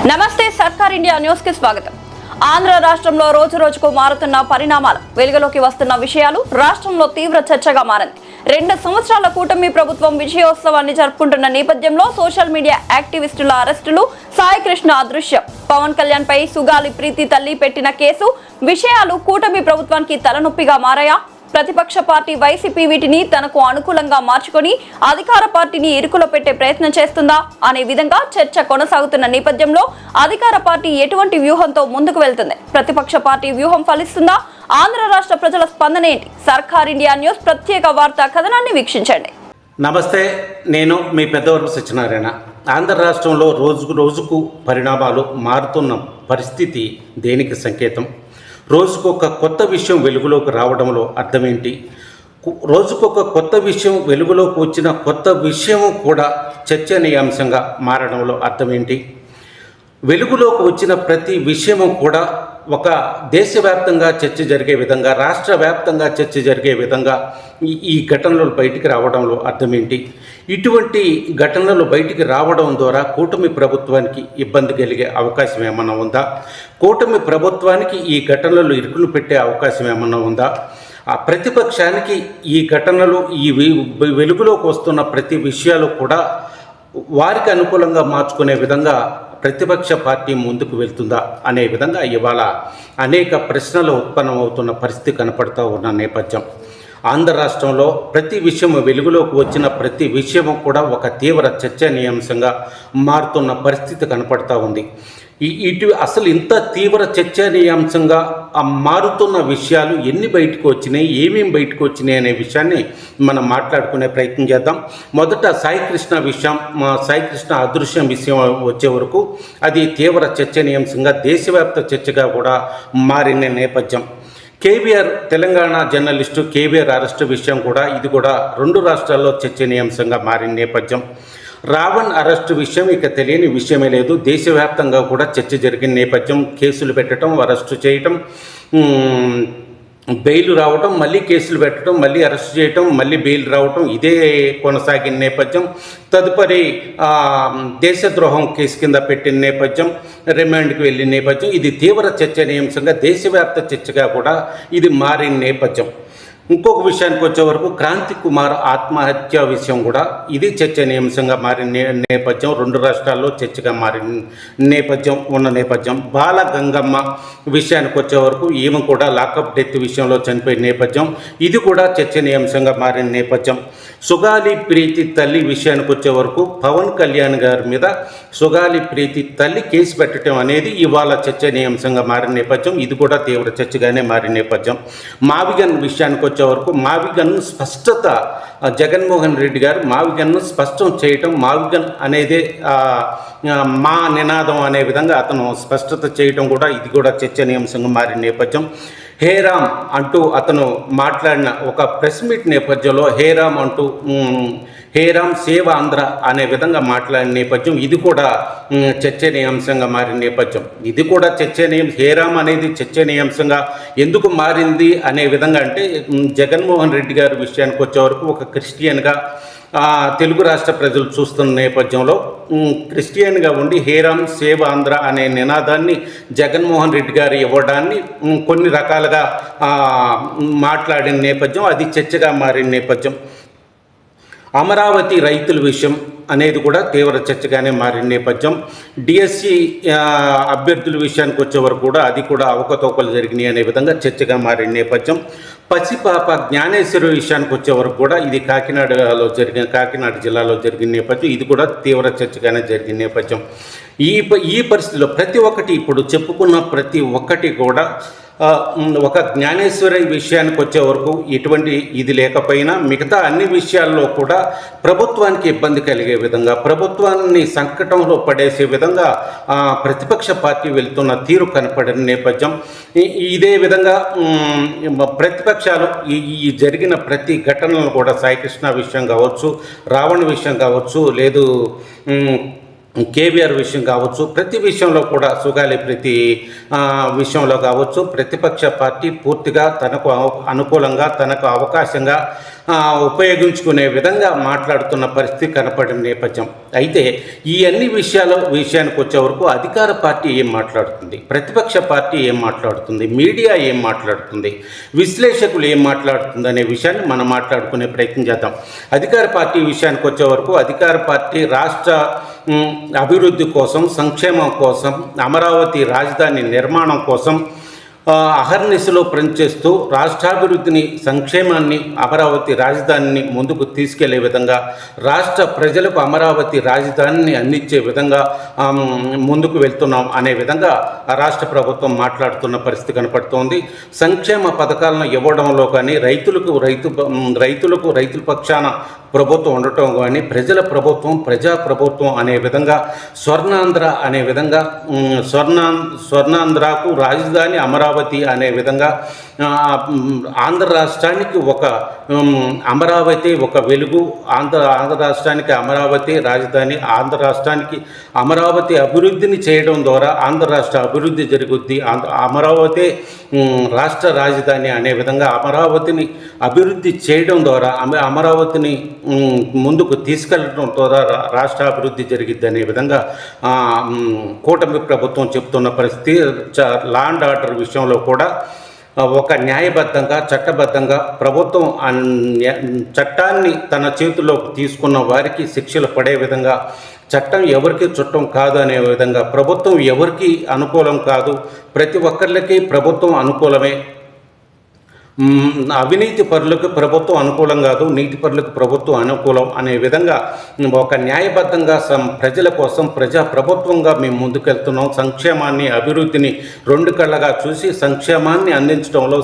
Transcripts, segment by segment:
నమస్తే సర్కార్ India news కి స్వాగతం. ఆంధ్ర రాష్ట్రంలో రోజు రోజుకు మారుతున్న పరిణామాలు, వెలుగులోకి వస్తున్న విషయాలు రాష్ట్రంలో తీవ్ర చర్చగా మారింది. 2 సంవత్సరాల కూటమి ప్రభుత్వం విజయోత్సవాన్ని జరుపుకుంటున్న నేపథ్యంలో సోషల్ మీడియా యాక్టివిస్టుల అరెస్టులు, సాయి కృష్ణ అదృశ్యం, పవన్ కళ్యాణ్ పై సుగాలి ప్రీతి తల్లి పెట్టిన కేసు విషయాలు కూటమి ప్రభుత్వానికి తలనొప్పిగా మారాయా? ప్రతిపక్ష పార్టీ వైసీపీ వీటిని తనకు అనుకూలంగా మార్చుకొని అధికార పార్టీని ఇరుకులో పెట్టే ప్రయత్నం చేస్తుందా అనే విధంగా చర్చ కొనసాగుతున్న నేపథ్యంలో అధికార పార్టీ ఎటువంటి వ్యూహంతో ముందుకు వెళ్తుంది? ప్రతిపక్ష పార్టీ వ్యూహం ఫలిస్తుందా? ఆంధ్ర రాష్ట్ర ప్రజల స్పందన ఏంటి? సర్కార్ ఇండియా న్యూస్ ప్రత్యేక వార్తా కథనాన్ని వీక్షించండి. నమస్తే, నేను మీ పెద్దవరపు సత్యనారాయణ. ఆంధ్ర రాష్ట్రంలో రోజుకు పరిణామాలు మారుతున్న పరిస్థితి దేనికి సంకేతం? రోజుకొక కొత్త విషయం వెలుగులోకి రావడంలో అర్థమేంటి? రోజుకొక కొత్త విషయం వెలుగులోకి వచ్చిన కొత్త విషయం కూడా చర్చనీయాంశంగా మారడంలో అర్థమేంటి? వెలుగులోకి వచ్చిన ప్రతి విషయము కూడా ఒక దేశవ్యాప్తంగా చర్చ జరిగే విధంగా, రాష్ట్ర వ్యాప్తంగా చర్చ జరిగే విధంగా ఈ ఘటనలు బయటికి రావడంలో అర్థమేంటి? ఇటువంటి ఘటనలు బయటికి రావడం ద్వారా కూటమి ప్రభుత్వానికి ఇబ్బంది కలిగే అవకాశం ఏమన్నా ఉందా? కూటమి ప్రభుత్వానికి ఈ ఘటనలు ఇరుకులు పెట్టే అవకాశం ఏమన్నా ఉందా? ఆ ప్రతిపక్షానికి ఈ ఘటనలు, ఈ వెలుగులోకి వస్తున్న ప్రతి విషయాలు కూడా వారికి అనుకూలంగా మార్చుకునే విధంగా ప్రతిపక్ష పార్టీ ముందుకు వెళ్తుందా అనే విధంగా ఇవాళ అనేక ప్రశ్నలు ఉత్పన్నమవుతున్న పరిస్థితి కనపడుతూ ఉన్న నేపథ్యం. ఆంధ్ర రాష్ట్రంలో ప్రతి విషయం వెలుగులోకి వచ్చిన ప్రతి విషయము కూడా ఒక తీవ్ర చర్చనీయాంశంగా మారుతున్న పరిస్థితి కనపడుతూ ఉంది. అసలు ఇంత తీవ్ర చర్చనీయాంశంగా మారుతున్న విషయాలు ఎన్ని బయటకు వచ్చినాయి, ఏమేమి బయటకు వచ్చినాయి అనే విషయాన్ని మనం మాట్లాడుకునే ప్రయత్నం చేద్దాం. మొదట సాయి కృష్ణ అదృశ్యం విషయం వచ్చే వరకు అది తీవ్ర చర్చనీయాంశంగా, దేశవ్యాప్త చర్చగా కూడా మారిన నేపథ్యం. KBR, Telangana journalist KBR arrest విషయం కూడా, ఇది కూడా 2 రాష్ట్రాల్లో చర్చనీయాంశంగా మారిన నేపథ్యం. రావణ్ అరెస్టు విషయం ఇక తెలియని విషయమే లేదు. దేశవ్యాప్తంగా కూడా చర్చ జరిగిన నేపథ్యం. కేసులు పెట్టడం, అరెస్టు చేయటం, బెయిల్ రావటం, మళ్ళీ కేసులు పెట్టడం, మళ్ళీ అరెస్ట్ చేయటం, మళ్ళీ బెయిల్ రావటం, ఇదే కొనసాగిన నేపథ్యం. తదుపరి దేశద్రోహం కేసు కింద పెట్టిన నేపథ్యం, రిమాండ్కి వెళ్ళిన నేపథ్యం. ఇది తీవ్ర చర్చనీయాంశంగా, దేశవ్యాప్త చర్చగా కూడా ఇది మారిన నేపథ్యం. ఇంకొక విషయానికి వచ్చే వరకు క్రాంతి కుమార్ ఆత్మహత్య విషయం కూడా ఇది చర్చనీయాంశంగా మారిన నేపథ్యం. 2 రాష్ట్రాల్లో చర్చగా మారిన నేపథ్యం. బాల గంగమ్మ విషయానికి వచ్చే వరకు ఈమె కూడా లాకప్ డెత్ విషయంలో చనిపోయిన నేపథ్యం. ఇది కూడా చర్చనీయాంశంగా మారిన నేపథ్యం. సుగాలి ప్రీతి తల్లి విషయానికి వచ్చే వరకు పవన్ కళ్యాణ్ గారి మీద సుగాలి ప్రీతి తల్లి కేసు పెట్టడం అనేది ఇవాళ చర్చనీయాంశంగా మారిన నేపథ్యం. ఇది కూడా తీవ్ర చర్చగానే మారిన నేపథ్యం. మావిగన్ విషయానికి వచ్చే వరకు మావిగన్ స్పష్టత, జగన్మోహన్ రెడ్డి గారు మావిగన్ను స్పష్టం చేయటం, మావిగన్ అనేదే మా నినాదం అనే విధంగా అతను స్పష్టత చేయటం కూడా, ఇది కూడా చర్చనీయాంశంగా మారిన నేపథ్యం. హేరామ్ అంటూ అతను మాట్లాడిన ఒక ప్రెస్ మీట్ నేపథ్యంలో హేరామ్ సేవ్ ఆంధ్ర అనే విధంగా మాట్లాడిన నేపథ్యం. ఇది కూడా చర్చనీయాంశంగా మారిన నేపథ్యం. ఇది కూడా హేరామ్ అనేది చర్చనీయాంశంగా ఎందుకు మారింది అనే విధంగా అంటే, జగన్మోహన్ రెడ్డి గారి విషయానికి వచ్చే వరకు ఒక క్రిస్టియన్గా తెలుగు రాష్ట్ర ప్రజలు చూస్తున్న నేపథ్యంలో క్రిస్టియన్గా ఉండి హేరామ్ సేవ్ ఆంధ్ర అనే నినాదాన్ని జగన్మోహన్ రెడ్డి గారు ఇవ్వడాన్ని కొన్ని రకాలుగా మాట్లాడిన నేపథ్యం, అది చర్చగా మారిన నేపథ్యం. అమరావతి రైతుల విషయం అనేది కూడా తీవ్ర చర్చగానే మారిన నేపథ్యం. డిఎస్సి అభ్యర్థుల విషయానికి వచ్చే వరకు కూడా అది కూడా అవకతవకలు జరిగినాయి అనే విధంగా చర్చగా మారిన నేపథ్యం. పసిపాప జ్ఞానేశ్వరి విషయానికి వచ్చే వరకు కూడా ఇది కాకినాడ జిల్లాలో జరిగిన నేపథ్యం. ఇది కూడా తీవ్ర చర్చగానే జరిగిన నేపథ్యం. ఈ పరిస్థితిలో ప్రతి ఒక్కటి, ఇప్పుడు చెప్పుకున్న ప్రతి ఒక్కటి కూడా ఒక జ్ఞానేశ్వరి విషయానికి వచ్చే వరకు ఎటువంటి ఇది లేకపోయినా మిగతా అన్ని విషయాల్లో కూడా ప్రభుత్వానికి ఇబ్బంది కలిగే విధంగా, ప్రభుత్వాన్ని సంకటంలో పడేసే విధంగా ప్రతిపక్ష పార్టీ వెళ్తున్న తీరు కనపడిన నేపథ్యం. ఇదే విధంగా ప్రతిపక్షాలు ఈ జరిగిన ప్రతి ఘటనలను కూడా, సాయి కృష్ణ విషయం కావచ్చు, రావణ్ విషయం కావచ్చు, లేదు కేబీఆర్ విషయం కావచ్చు, ప్రతి విషయంలో కూడా సుగాలి ప్రతి విషయంలో కావచ్చు ప్రతిపక్ష పార్టీ పూర్తిగా తనకు అనుకూలంగా, తనకు అవకాశంగా ఉపయోగించుకునే విధంగా మాట్లాడుతున్న పరిస్థితి కనపడిన నేపథ్యం. అయితే ఈ అన్ని విషయానికి వచ్చే వరకు అధికార పార్టీ ఏం మాట్లాడుతుంది, ప్రతిపక్ష పార్టీ ఏం మాట్లాడుతుంది, మీడియా ఏం మాట్లాడుతుంది, విశ్లేషకులు ఏం మాట్లాడుతుంది అనే విషయాన్ని మనం మాట్లాడుకునే ప్రయత్నం చేద్దాం. అధికార పార్టీ విషయానికి వచ్చే వరకు అధికార పార్టీ రాష్ట్ర అభివృద్ధి కోసం, సంక్షేమం కోసం, అమరావతి రాజధాని నిర్మాణం కోసం అహర్నిశలో పనిచేస్తూ రాష్ట్రాభివృద్ధిని, సంక్షేమాన్ని, అమరావతి రాజధానిని ముందుకు తీసుకెళ్లే విధంగా, రాష్ట్ర ప్రజలకు అమరావతి రాజధానిని అందించే విధంగా ముందుకు వెళ్తున్నాం అనే విధంగా రాష్ట్ర ప్రభుత్వం మాట్లాడుతున్న పరిస్థితి కనపడుతోంది. సంక్షేమ పథకాలను ఇవ్వడంలో కానీ, రైతుల పక్షాన ప్రభుత్వం ఉండటం కానీ, ప్రజల ప్రభుత్వం, ప్రజా ప్రభుత్వం అనే విధంగా, స్వర్ణాంధ్ర అనే విధంగా, స్వర్ణాంధ్రకు రాజధాని అమరావతి అనే విధంగా, ఆంధ్ర రాష్ట్రానికి ఒక అమరావతి ఒక వెలుగు, ఆంధ్ర రాష్ట్రానికి అమరావతి రాజధాని, ఆంధ్ర రాష్ట్రానికి అమరావతి అభివృద్ధిని చేయడం ద్వారా ఆంధ్ర రాష్ట్ర అభివృద్ధి జరుగుద్ది, అమరావతి రాష్ట్ర రాజధాని అనే విధంగా అమరావతిని అభివృద్ధి చేయడం ద్వారా, అమరావతిని ముందుకు తీసుకెళ్ళడం ద్వారా రాష్ట్ర అభివృద్ధి జరిగిద్ది అనే విధంగా కూటమి ప్రభుత్వం చెప్తున్న పరిస్థితి. లా అండ్ ఆర్డర్ విషయంలో కూడా ఒక న్యాయబద్ధంగా, చట్టబద్ధంగా ప్రభుత్వం చట్టాన్ని తన చేతుల్లోకి తీసుకున్న వారికి శిక్షలు పడే విధంగా, చట్టం ఎవరికి చుట్టం కాదు అనే విధంగా, ప్రభుత్వం ఎవరికి అనుకూలం కాదు, ప్రతి ఒక్కరికి ప్రభుత్వం అనుకూలమే, అవినీతి పరులకు ప్రభుత్వం అనుకూలం కాదు, నీతి పరులకు ప్రభుత్వం అనుకూలం అనే విధంగా ఒక న్యాయబద్ధంగా ప్రజల కోసం ప్రజా ప్రభుత్వంగా మేము ముందుకెళ్తున్నాం. సంక్షేమాన్ని, అభివృద్ధిని రెండు కళ్ళగా చూసి సంక్షేమాన్ని అందించడంలో,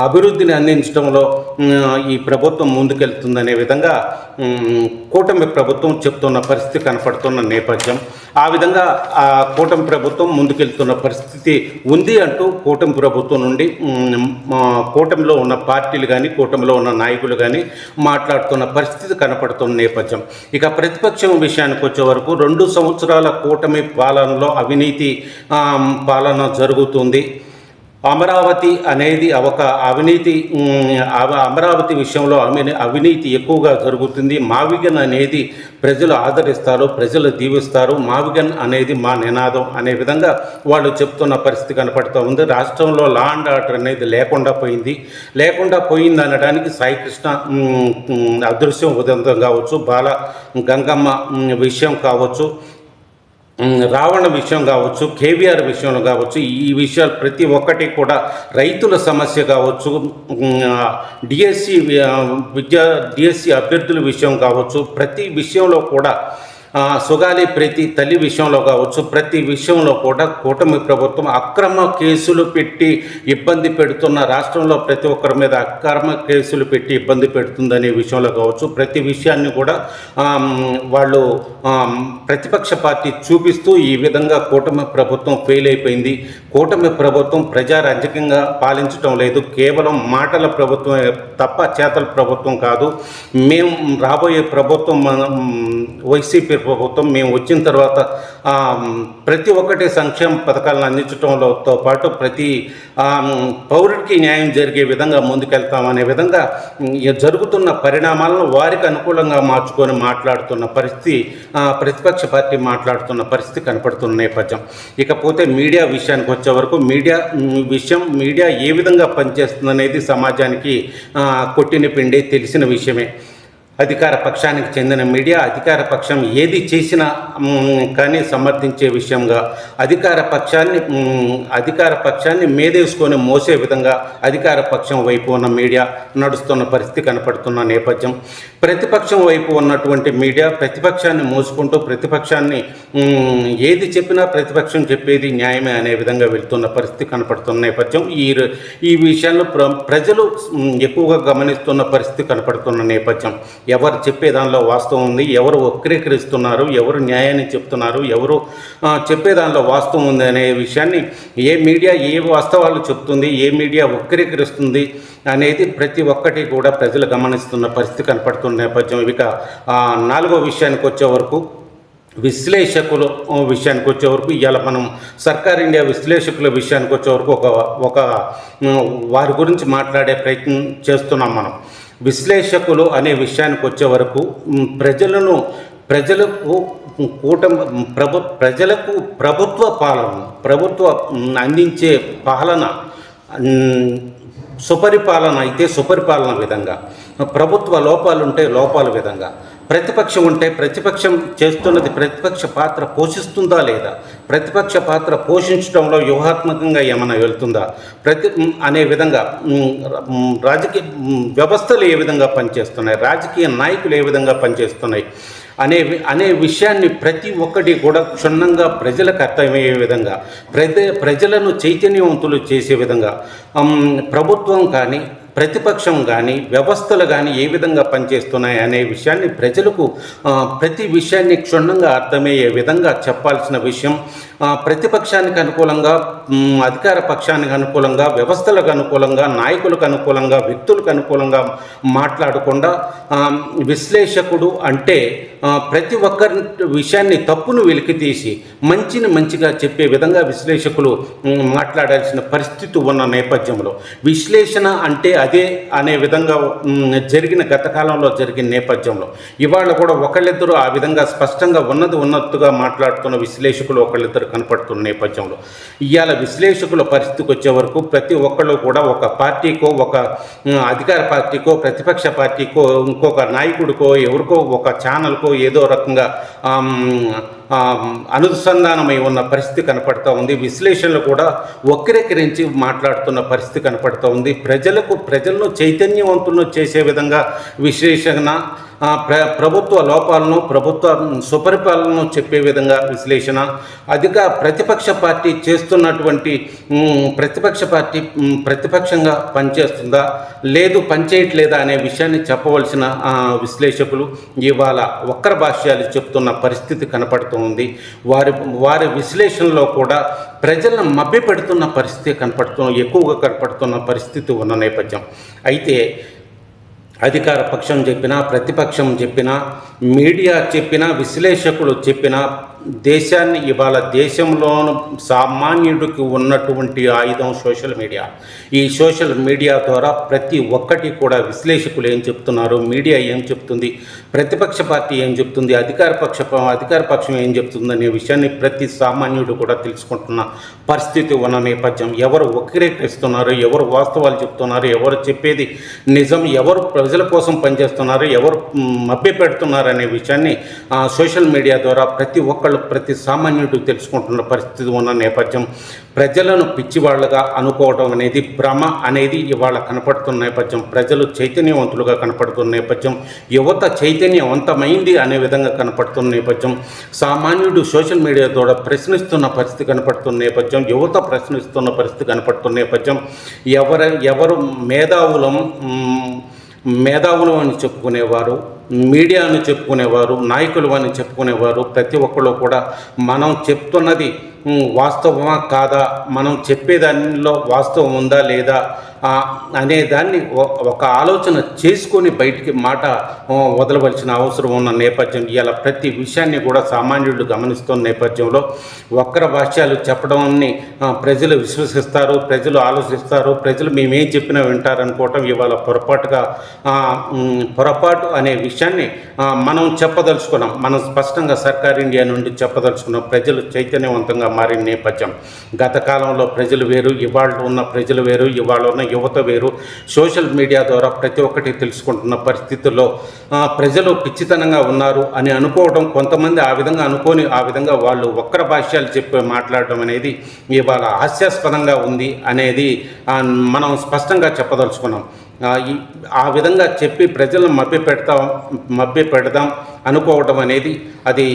అభివృద్ధిని అందించడంలో ఈ ప్రభుత్వం ముందుకెళ్తుందనే విధంగా కూటమి ప్రభుత్వం చెప్తున్న పరిస్థితి కనపడుతున్న నేపథ్యం. ఆ విధంగా ఆ కూటమి ప్రభుత్వం ముందుకెళ్తున్న పరిస్థితి ఉంది అంటూ కూటమి ప్రభుత్వం నుండి కూటమిలో ఉన్న పార్టీలు కానీ, కూటమిలో ఉన్న నాయకులు కానీ మాట్లాడుతున్న పరిస్థితి కనపడుతున్న నేపథ్యం. ఇక ప్రతిపక్షం విషయానికి వచ్చే వరకు 2 సంవత్సరాల కూటమి పాలనలో అవినీతి పాలన జరుగుతుంది. అమరావతి అనేది ఒక అమరావతి విషయంలో అవినీతి ఎక్కువగా జరుగుతుంది. మావిగన్ అనేది ప్రజలు ఆదరిస్తారు, ప్రజలు దీవిస్తారు, మావిగన్ అనేది మా నినాదం అనే విధంగా వాళ్ళు చెప్తున్న పరిస్థితి కనపడుతూ ఉంది. రాష్ట్రంలో లా అండ్ ఆర్డర్ అనేది లేకుండా పోయింది అనడానికి సాయికృష్ణ అదృశ్యం ఉదంతం కావచ్చు, బాల గంగమ్మ విషయం కావచ్చు, రావణ విషయం కావచ్చు, కేవీఆర్ విషయంలో కావచ్చు, ఈ విషయాలు ప్రతి ఒక్కటి కూడా రైతుల సమస్య కావచ్చు, డిఎస్సి అభ్యర్థుల విషయం కావచ్చు, ప్రతి విషయంలో కూడా సుగాలి ప్రతి తల్లి విషయంలో కావచ్చు, ప్రతి విషయంలో కూడా కూటమి ప్రభుత్వం అక్రమ కేసులు పెట్టి ఇబ్బంది పెడుతున్న, రాష్ట్రంలో ప్రతి ఒక్కరి మీద అక్రమ కేసులు పెట్టి ఇబ్బంది పెడుతుందనే విషయంలో కావచ్చు, ప్రతి విషయాన్ని కూడా వాళ్ళు ప్రతిపక్ష పార్టీ చూపిస్తూ ఈ విధంగా కూటమి ప్రభుత్వం ఫెయిల్ అయిపోయింది, కూటమి ప్రభుత్వం ప్రజారాజ్యంగా పాలించడం లేదు, కేవలం మాటల ప్రభుత్వం తప్ప చేతల ప్రభుత్వం కాదు, మేము రాబోయే ప్రభుత్వం వైసీపీ ప్రభుత్వం మేము వచ్చిన తర్వాత ప్రతి ఒక్కటి సంక్షేమ పథకాలను అందించడంతో పాటు ప్రతి పౌరుడికి న్యాయం జరిగే విధంగా ముందుకెళ్తామనే విధంగా జరుగుతున్న పరిణామాలను వారికి అనుకూలంగా మార్చుకొని మాట్లాడుతున్న పరిస్థితి, ప్రతిపక్ష పార్టీ మాట్లాడుతున్న పరిస్థితి కనపడుతున్న నేపథ్యం. ఇకపోతే మీడియా విషయానికి వచ్చే వరకు మీడియా ఏ విధంగా పనిచేస్తుందనేది సమాజానికి కొట్టిన పిండి తెలిసిన విషయమే. అధికార పక్షానికి చెందిన మీడియా అధికార పక్షం ఏది చేసినా కానీ సమర్థించే విషయంగా, అధికార పక్షాన్ని మేదేసుకొని మోసే విధంగా అధికార పక్షం వైపు ఉన్న మీడియా నడుస్తున్న పరిస్థితి కనపడుతున్న నేపథ్యం. ప్రతిపక్షం వైపు ఉన్నటువంటి మీడియా ప్రతిపక్షాన్ని మోసుకుంటూ, ప్రతిపక్షాన్ని ఏది చెప్పినా ప్రతిపక్షం చెప్పేది న్యాయమే అనే విధంగా వెళ్తున్న పరిస్థితి కనపడుతున్న నేపథ్యం. ఈ విషయాల్లో ప్రజలు ఎక్కువగా గమనిస్తున్న పరిస్థితి కనపడుతున్న నేపథ్యం. ఎవరు చెప్పే దానిలో వాస్తవం ఉంది, ఎవరు వక్రీకరిస్తున్నారు, ఎవరు న్యాయాన్ని చెప్తున్నారు, ఎవరు చెప్పే దానిలో వాస్తవం ఉంది అనే విషయాన్ని ఏ మీడియా ఏ వాస్తవాలు చెప్తుంది, ఏ మీడియా వక్రీకరిస్తుంది అనేది ప్రతి ఒక్కటి కూడా ప్రజలు గమనిస్తున్న పరిస్థితి కనపడుతున్న నేపథ్యం. ఇక 4వ విషయానికి వచ్చే వరకు విశ్లేషకుల విషయానికి వచ్చే వరకు ఇవాళ మనం సర్కార్ ఇండియా విశ్లేషకుల విషయానికి వచ్చే వరకు ఒక వారి గురించి మాట్లాడే ప్రయత్నం చేస్తున్నాం మనం. విశ్లేషకులు అనే విషయానికి వచ్చే వరకు ప్రజలకు ప్రభుత్వ అందించే పాలన సుపరిపాలన అయితే సుపరిపాలన విధంగా, ప్రభుత్వ లోపాలుంటే లోపాల విధంగా, ప్రతిపక్షం ఉంటే ప్రతిపక్షం చేస్తున్నది ప్రతిపక్ష పాత్ర పోషిస్తుందా లేదా, ప్రతిపక్ష పాత్ర పోషించడంలో వ్యూహాత్మకంగా ఏమైనా వెళ్తుందా, అనే విధంగా రాజకీయ వ్యవస్థలు ఏ విధంగా పనిచేస్తున్నాయి, రాజకీయ నాయకులు ఏ విధంగా పనిచేస్తున్నాయి అనే విషయాన్ని ప్రతి ఒక్కటి కూడా క్షుణ్ణంగా ప్రజలకు అర్థమయ్యే విధంగా, ప్రజలను చైతన్యవంతులు చేసే విధంగా ప్రభుత్వం కానీ ప్రతిపక్షం కానీ వ్యవస్థలు కానీ ఏ విధంగా పనిచేస్తున్నాయి అనే విషయాన్ని ప్రజలకు ప్రతి విషయాన్ని క్షుణ్ణంగా అర్థమయ్యే విధంగా చెప్పాల్సిన విషయం. ప్రతిపక్షానికి అనుకూలంగా, అధికార పక్షానికి అనుకూలంగా, వ్యవస్థలకు అనుకూలంగా, నాయకులకు అనుకూలంగా, వ్యక్తులకు అనుకూలంగా మాట్లాడకుండా విశ్లేషకుడు అంటే ప్రతి ఒక్కరి విషయాన్ని తప్పును వెలికితీసి మంచిని మంచిగా చెప్పే విధంగా విశ్లేషకులు మాట్లాడాల్సిన పరిస్థితి ఉన్న నేపథ్యంలో, విశ్లేషణ అంటే అదే అనే విధంగా గత కాలంలో జరిగిన నేపథ్యంలో ఇవాళ కూడా ఒకళ్ళిద్దరూ ఆ విధంగా స్పష్టంగా ఉన్నట్టుగా మాట్లాడుతున్న విశ్లేషకులు ఒకళ్ళిద్దరు కనపడుతున్న నేపథ్యంలో ఇవాళ విశ్లేషకుల పరిస్థితికి వచ్చే వరకు ప్రతి ఒక్కళ్ళు కూడా ఒక పార్టీకో, ఒక అధికార పార్టీకో, ప్రతిపక్ష పార్టీకో, ఇంకొక నాయకుడికో, ఎవరికో ఒక ఛానల్కో ఏదో రకంగా అనుసంధానమై ఉన్న పరిస్థితి కనపడుతూ ఉంది. విశ్లేషణలు కూడా వక్రీకరించి మాట్లాడుతున్న పరిస్థితి కనపడుతూ ఉంది. ప్రజలను చైతన్యవంతులను చేసే విధంగా విశ్లేషణ, ప్రభుత్వ లోపాలను, ప్రభుత్వ సుపరిపాలనను చెప్పే విధంగా విశ్లేషణ, ప్రతిపక్ష పార్టీ చేస్తున్నటువంటి ప్రతిపక్షంగా పనిచేస్తుందా లేదు పనిచేయట్లేదా అనే విషయాన్ని చెప్పవలసిన విశ్లేషకులు ఇవాళ వక్ర భాష్యాలు చెప్తున్న పరిస్థితి కనపడుతుంది. వారి విశ్లేషణలో కూడా ప్రజలను మభ్యపెడుతున్న పరిస్థితి ఎక్కువగా కనపడుతున్న పరిస్థితి ఉన్న నేపథ్యం. అయితే అధికార పక్షం చెప్పినా, ప్రతిపక్షం చెప్పినా, మీడియా చెప్పినా, విశ్లేషకులు చెప్పినా దేశాన్ని ఇవాళ దేశంలోను సామాన్యుడికి ఉన్నటువంటి ఆయుధం సోషల్ మీడియా. ఈ సోషల్ మీడియా ద్వారా ప్రతి ఒక్కటి కూడా విశ్లేషకులు ఏం చెప్తున్నారు, మీడియా ఏం చెప్తుంది, ప్రతిపక్ష పార్టీ ఏం చెప్తుంది, అధికార పక్షం ఏం చెప్తుంది అనే విషయాన్ని ప్రతి సామాన్యుడు కూడా తెలుసుకుంటున్న పరిస్థితి ఉన్న నేపథ్యం. ఎవరు వక్రీకరిస్తున్నారు, ఎవరు వాస్తవాలు చెప్తున్నారు, ఎవరు చెప్పేది నిజం, ఎవరు ప్రజల కోసం పనిచేస్తున్నారు, ఎవరు మభ్యపెడుతున్నారు అనే విషయాన్ని సోషల్ మీడియా ద్వారా ప్రతి సామాన్యుడు తెలుసుకుంటున్న పరిస్థితి ఉన్న నేపథ్యం. ప్రజలను పిచ్చివాళ్లుగా అనుకోవడం అనేది భ్రమ అనేది ఇవాళ కనపడుతున్న నేపథ్యం. ప్రజలు చైతన్యవంతులుగా కనపడుతున్న నేపథ్యం. యువత చైతన్యవంతమైంది అనే విధంగా కనపడుతున్న నేపథ్యం. సామాన్యుడు సోషల్ మీడియా ద్వారా ప్రశ్నిస్తున్న పరిస్థితి కనపడుతున్న నేపథ్యం. యువత ప్రశ్నిస్తున్న పరిస్థితి కనపడుతున్న నేపథ్యం. ఎవరు మేధావులు అని చెప్పుకునేవారు, మీడియాను చెప్పుకునేవారు, నాయకులు అని చెప్పుకునేవారు ప్రతి ఒక్కళ్ళు కూడా మనం చెప్తున్నది వాస్తవమా కాదా, మనం చెప్పేదానిలో వాస్తవం ఉందా లేదా అనే దాన్ని ఒక ఆలోచన చేసుకొని బయటికి మాట వదలవలసిన అవసరం ఉన్న నేపథ్యం. ఇలా ప్రతి విషయాన్ని కూడా సామాన్యుడు గమనిస్తున్న నేపథ్యంలో వక్ర భాష్యాలు చెప్పడాన్ని ప్రజలు విశ్వసిస్తారు, ప్రజలు ఆలోచిస్తారు, ప్రజలు మేమేం చెప్పినా వింటారనుకోవటం ఇవాళ పొరపాటు అనే విషయాన్ని మనం చెప్పదలుచుకున్నాం. మనం స్పష్టంగా సర్కార్ ఇండియా నుండి చెప్పదలుచుకున్నాం. ప్రజలు చైతన్యవంతంగా మారిన నేపథ్యం. గత కాలంలో ప్రజలు వేరు, ఇవాళ ఉన్న ప్రజలు వేరు, ఇవాళ ఉన్న యువత వేరు. సోషల్ మీడియా ద్వారా ప్రతి ఒక్కటి తెలుసుకుంటున్న పరిస్థితుల్లో ప్రజలు పిచ్చితనంగా ఉన్నారు అని అనుకోవడం, కొంతమంది ఆ విధంగా వాళ్ళు వక్ర భాష్యాలు చెప్పి మాట్లాడడం అనేది ఇవాళ హాస్యాస్పదంగా ఉంది అనేది మనం స్పష్టంగా చెప్పదలుచుకున్నాం. ఆ విధంగా చెప్పి ప్రజలను మభ్యపెడదాం అనుకోవడం అనేది అది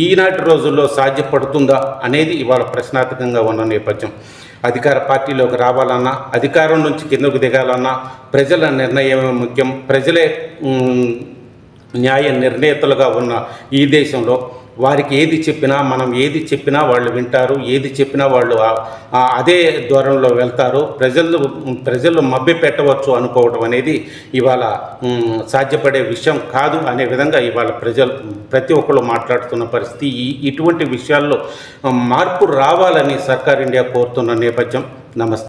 ఈనాటి రోజుల్లో సాధ్యపడుతుందా అనేది ఇవాళ ప్రశ్నార్థకంగా ఉన్న నేపథ్యం. అధికార పార్టీలోకి రావాలన్నా, అధికారం నుంచి కిందకు దిగాలన్నా ప్రజల నిర్ణయమే ముఖ్యం. ప్రజలే న్యాయ నిర్ణేతలుగా ఉన్న ఈ దేశంలో వారికి ఏది చెప్పినా, మనం ఏది చెప్పినా వాళ్ళు వింటారు, ఏది చెప్పినా వాళ్ళు అదే ధోరణిలో వెళ్తారు. ప్రజలు మభ్య పెట్టవచ్చు అనుకోవడం అనేది ఇవాళ సాధ్యపడే విషయం కాదు అనే విధంగా ఇవాళ ప్రతి ఒక్కళ్ళు మాట్లాడుతున్న పరిస్థితి. ఇటువంటి విషయాల్లో మార్పు రావాలని సర్కార్ ఇండియా కోరుతున్న నేపథ్యం. నమస్తే.